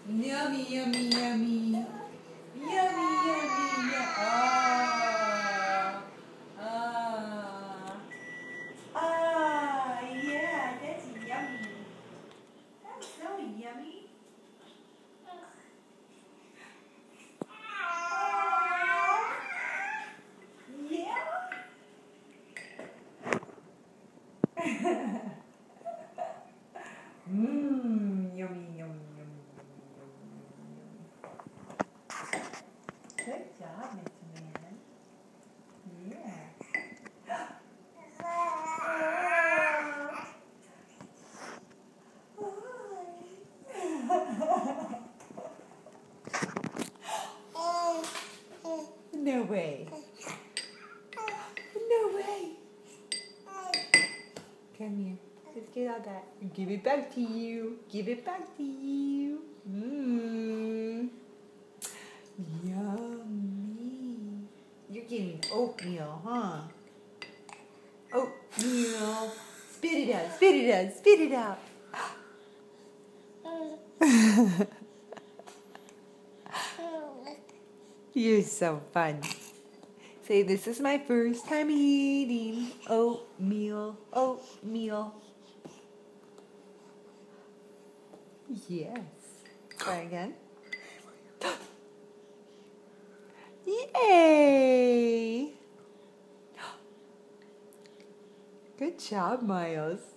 Yummy, yummy, yummy. Yummy, yummy, yummy. Yeah, that's yummy. That's so yummy. Yeah. Yummy, yummy, yummy, yummy, yummy. Good job, Mr. Man. Yeah. No way. No way. Come here. Let's get all that. Give it back to you. Give it back to you. Yummy. You're getting oatmeal, huh? Oatmeal. Spit it out. Spit it out. Spit it out. You're so fun. Say, this is my first time eating oatmeal. Oatmeal. Yes. Try again. Yay! Good job, Miles.